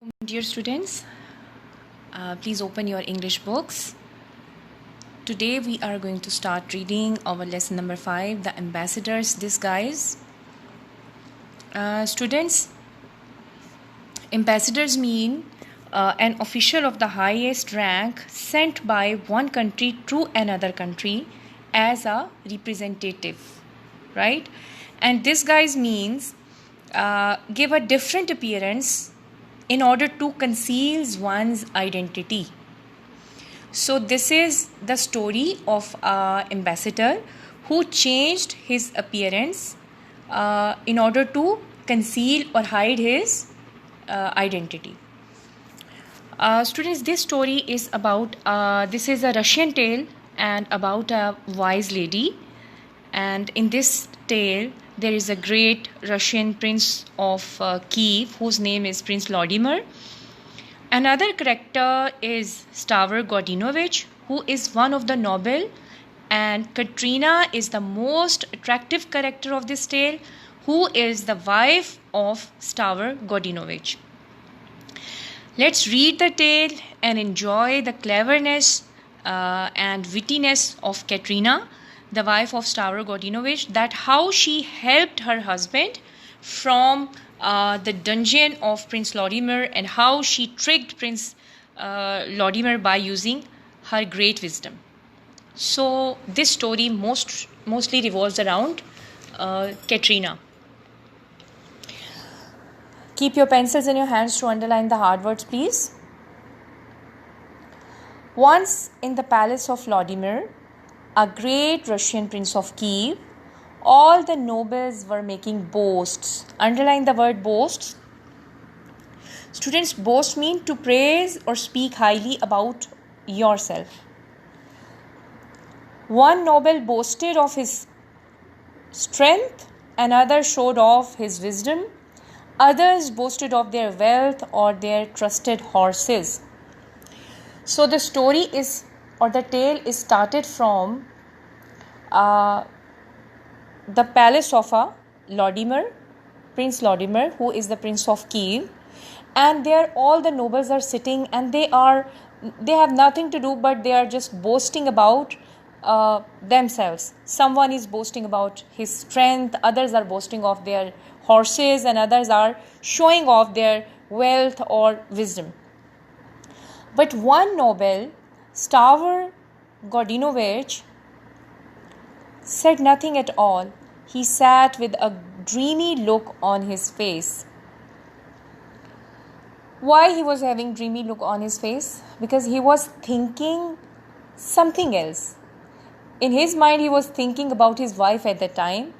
Dear students, please open your English books. Today we are going to start reading our lesson number 5, The Ambassador's Disguise. Students, ambassadors mean an official of the highest rank sent by one country to another country as a representative, right? And disguise means give a different appearance in order to conceal one's identity. So this is the story of an ambassador who changed his appearance in order to conceal or hide his identity. Students, this story is about, this is a Russian tale and about a wise lady. And in this tale, there is a great Russian prince of Kiev whose name is Prince Vladimir. Another character is Stavro Godinovich, who is one of the noble, and Katrina is the most attractive character of this tale, who is the wife of Stavro Godinovich. Let's read the tale and enjoy the cleverness and wittiness of Katrina, the wife of Stavro Godinovich, that how she helped her husband from the dungeon of Prince Vladimir and how she tricked Prince Vladimir by using her great wisdom. So this story mostly revolves around Katrina. Keep your pencils in your hands to underline the hard words, please. Once in the palace of Vladimir, a great Russian prince of Kiev, all the nobles were making boasts. Underline the word boasts. Students, boast mean to praise or speak highly about yourself. One noble boasted of his strength, another showed off his wisdom, others boasted of their wealth or their trusted horses. So the story is, or the tale is started from the palace of Vladimir, Prince Vladimir, who is the Prince of Kiev, and there all the nobles are sitting and they have nothing to do but they are just boasting about themselves. Someone is boasting about his strength, others are boasting of their horses, and others are showing off their wealth or wisdom. But one noble, Stavro Godinovich, said nothing at all. He sat with a dreamy look on his face. Why he was having dreamy look on his face? Because he was thinking something else. In his mind, he was thinking about his wife at the time.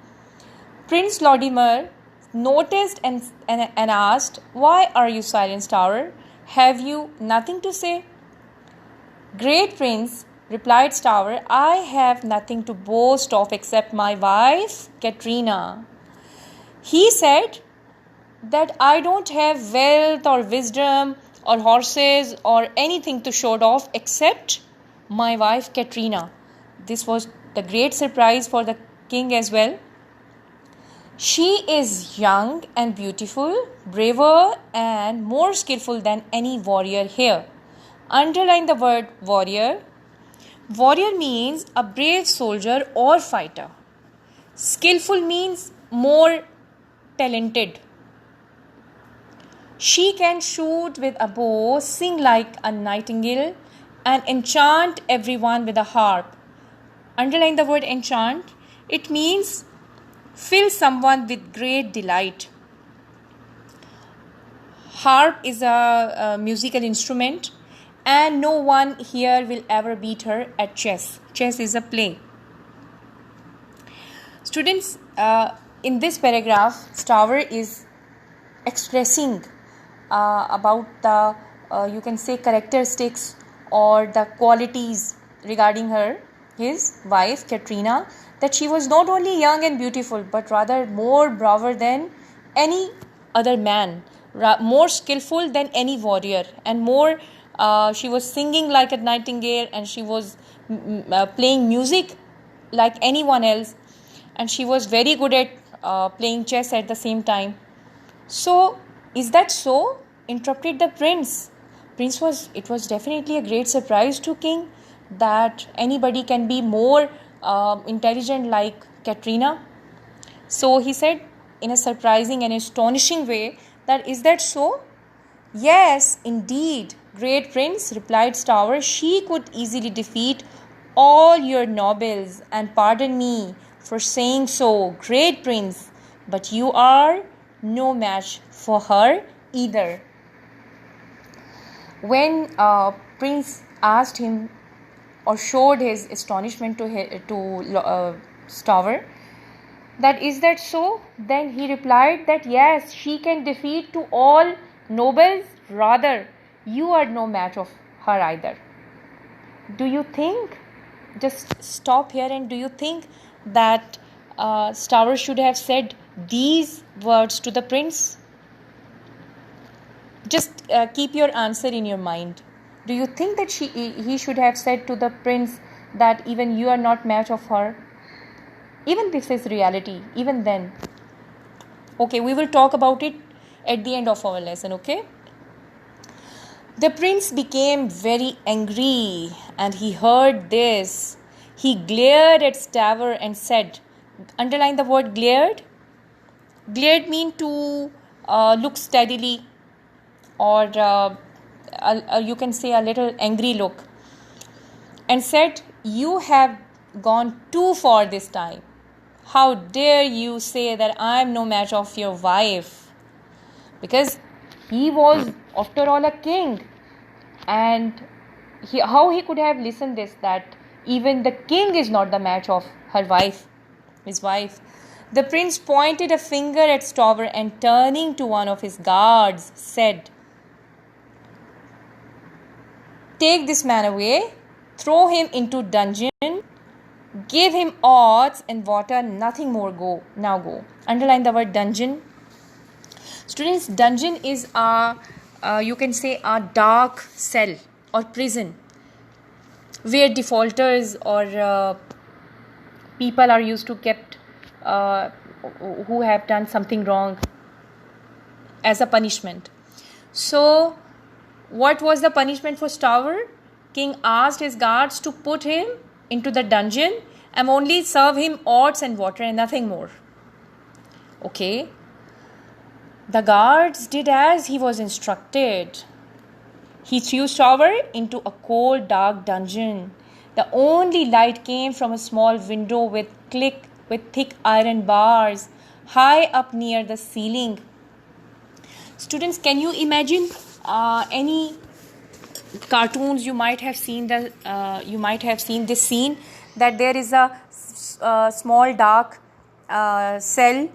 Prince Vladimir noticed and asked, "Why are you silent, Stavro? Have you nothing to say?" "Great prince," replied Stavro, "I have nothing to boast of except my wife, Katrina." He said that I don't have wealth or wisdom or horses or anything to show off except my wife, Katrina. This was the great surprise for the king as well. She is young and beautiful, braver and more skillful than any warrior here. Underline the word warrior. Warrior means a brave soldier or fighter. Skillful means more talented. She can shoot with a bow, sing like a nightingale, and enchant everyone with a harp. Underline the word enchant. It means fill someone with great delight. Harp is a musical instrument, and no one here will ever beat her at chess. Chess is a play. Students, in this paragraph, Stavro is expressing about the, you can say, characteristics or the qualities regarding his wife, Katrina, that she was not only young and beautiful, but rather more braver than any other man, more skillful than any warrior, and more she was singing like a nightingale, and she was playing music like anyone else, and she was very good at playing chess at the same time. So, is that so? interrupted the prince. It was definitely a great surprise to king that anybody can be more intelligent like Katrina. So he said in a surprising and astonishing way that, is that so? Yes, indeed, great prince, replied Stour. She could easily defeat all your nobles, and pardon me for saying so, great prince, but you are no match for her either. When Prince asked him or showed his astonishment to Stour, that, is that so? Then he replied that yes, she can defeat to all nobles, rather you are no match of her either. Do you think, just stop here, and do you think that Stour should have said these words to the prince? Just keep your answer in your mind. Do you think that he should have said to the prince that even you are not match of her? Even this is reality, even then. Okay, we will talk about it at the end of our lesson, okay? The prince became very angry and he heard this. He glared at Stour and said, underline the word glared. Glared means to look steadily, or you can say a little angry look, and said, you have gone too far this time. How dare you say that I am no match of your wife? Because he was after all a king, and how he could have listened this, that even the king is not the match of his wife. The prince pointed a finger at Stour and turning to one of his guards said, take this man away, throw him into dungeon, give him oats and water, nothing more. Go. Underline the word dungeon. Students, dungeon is you can say a dark cell or prison where defaulters or people are used to kept who have done something wrong as a punishment. So what was the punishment for Stour? King asked his guards to put him into the dungeon and only serve him oats and water and nothing more. Okay. The guards did as he was instructed. He threw Stour into a cold, dark dungeon. The only light came from a small window with thick iron bars high up near the ceiling. Students, can you imagine any cartoons you might have seen this scene, that there is a small dark cell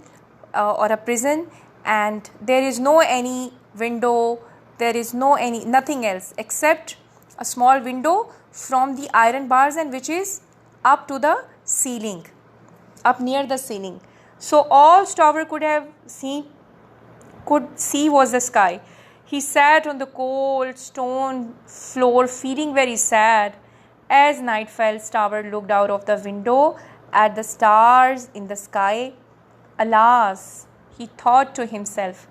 or a prison, and there is no any window, there is nothing else except a small window from the iron bars, and which is up to the ceiling, up near the ceiling. So all Stour could see was the sky. He sat on the cold stone floor feeling very sad. As night fell, Stour looked out of the window at the stars in the sky. Alas, he thought to himself,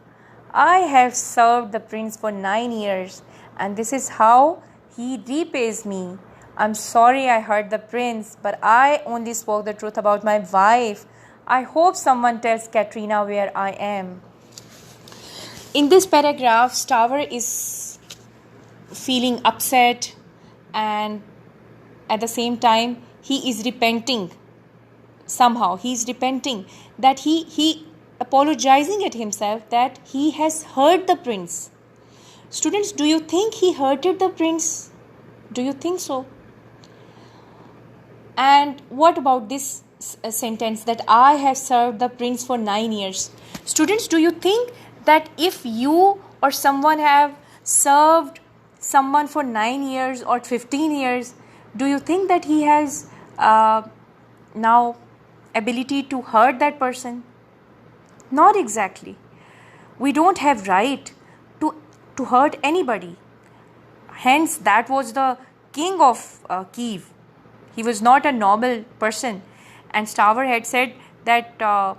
I have served the prince for 9 years, and this is how he repays me. I'm sorry I hurt the prince, but I only spoke the truth about my wife. I hope someone tells Katrina where I am. In this paragraph, Stour is feeling upset, and at the same time he is repenting. Somehow he is repenting that he apologizing at himself that he has hurt the prince. Students, do you think he hurted the prince? Do you think so? And what about this sentence that I have served the prince for 9 years? Students, do you think that if you or someone have served someone for 9 years or 15 years, do you think that he has now ability to hurt that person? Not exactly. We don't have right to hurt anybody. Hence, that was the king of Kiev. He was not a noble person, and Stour had said that how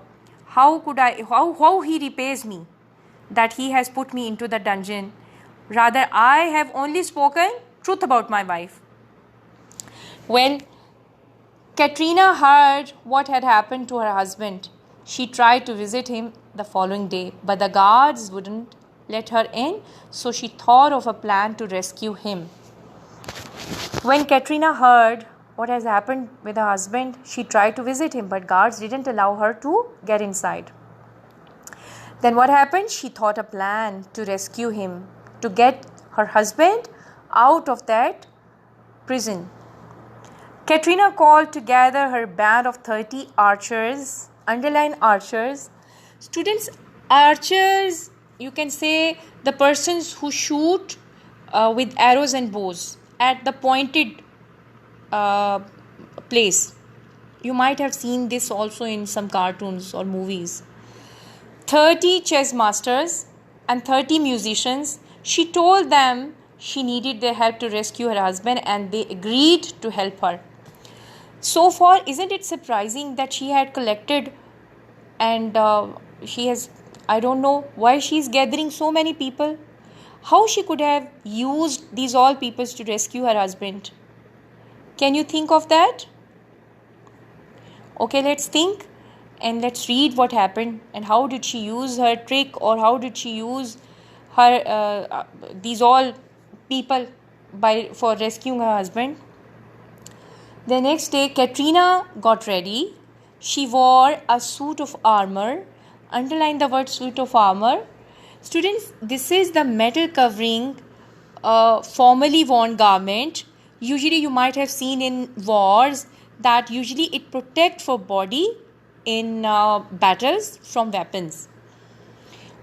he repays me. that he has put me into the dungeon. Rather, I have only spoken truth about my wife. When Katrina heard what had happened to her husband, she tried to visit him the following day, but the guards wouldn't let her in, so she thought of a plan to rescue him. When Katrina heard what has happened with her husband, she tried to visit him, but guards didn't allow her to get inside. Then what happened? She thought a plan to rescue him, to get her husband out of that prison. Katrina called together her band of 30 archers. Underline archers. Students, archers, you can say the persons who shoot with arrows and bows at the pointed place. You might have seen this also in some cartoons or movies. 30 chess masters and 30 musicians. She told them she needed their help to rescue her husband, and they agreed to help her. So far, isn't it surprising that she had collected and she has, I don't know why she is gathering so many people. How she could have used these all peoples to rescue her husband? Can you think of that? Okay, let's think and let's read what happened and how did she use her trick, or how did she use her these all people for rescuing her husband. The next day, Katrina got ready. She wore a suit of armor. Underline the word suit of armor. Students, this is the metal covering formerly worn garment. Usually you might have seen in wars that usually it protects for body in battles from weapons.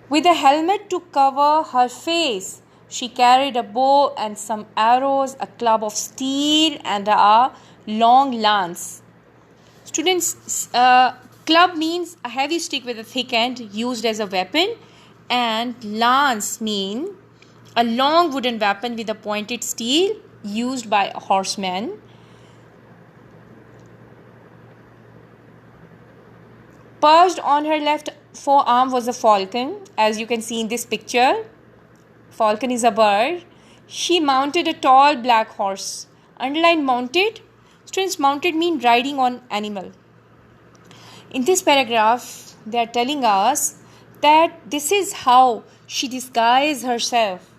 With a helmet to cover her face, she carried a bow and some arrows, a club of steel and a long lance. Students, club means a heavy stick with a thick end used as a weapon, and lance mean a long wooden weapon with a pointed steel used by a horseman. Perched on her left forearm was a falcon, as you can see in this picture. Falcon is a bird. She mounted a tall black horse. Underline mounted. Students, mounted mean riding on animal. In this paragraph, they are telling us that this is how she disguised herself.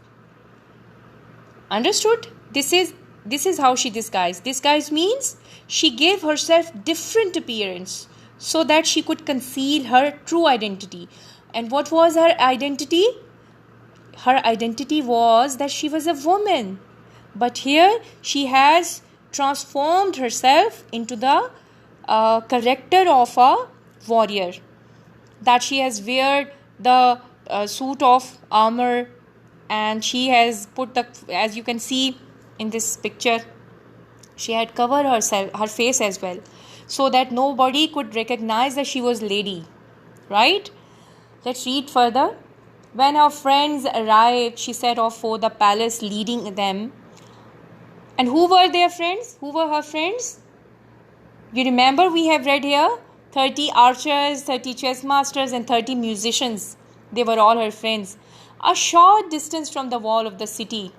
Understood? This is how she disguised. Disguise means she gave herself different appearance so that she could conceal her true identity. And what was her identity? Her identity was that she was a woman. But here she has transformed herself into the character of a warrior. That she has wear the suit of armor, and she has put the, as you can see in this picture, she had covered herself, her face as well, so that nobody could recognize that she was lady. Right? Let's read further. When her friends arrived, she set off for the palace, leading them. And who were their friends? Who were her friends? You remember we have read here 30 archers, 30 chess masters and 30 musicians. They were all her friends. A short distance from the wall of the city,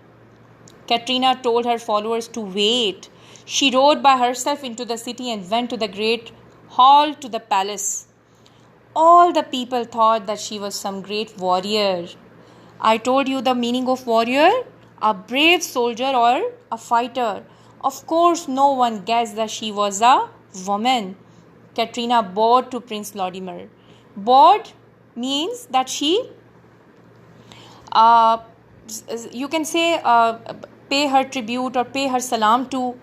Katrina told her followers to wait. She rode by herself into the city and went to the great hall to the palace. All the people thought that she was some great warrior. I told you the meaning of warrior, a brave soldier or a fighter. Of course, no one guessed that she was a woman. Katrina bowed to Prince Lorimer. Bowed means that she, you can say, pay her tribute or pay her salam to,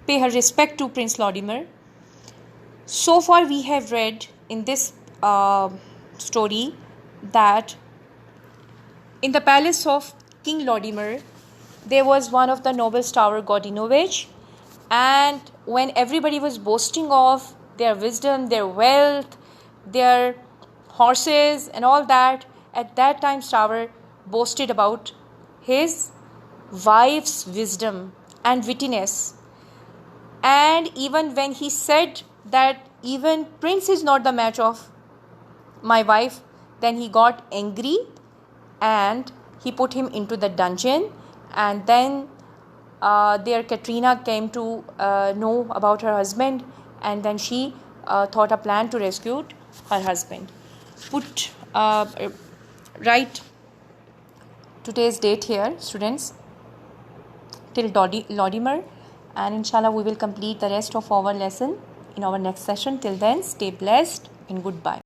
pay her respect to Prince Lorimer. So far we have read in this story that in the palace of King Lorimer, there was one of the nobles, Tower Godinovich, and when everybody was boasting of their wisdom, their wealth, their horses and all that, at that time Tower boasted about his wife's wisdom and wittiness. And even when he said that even prince is not the match of my wife, Then he got angry and he put him into the dungeon. And then there Katrina came to know about her husband, and then she thought a plan to rescue her husband. Write today's date here, students, till Lodimer, and inshallah we will complete the rest of our lesson in our next session. Till then, stay blessed and goodbye.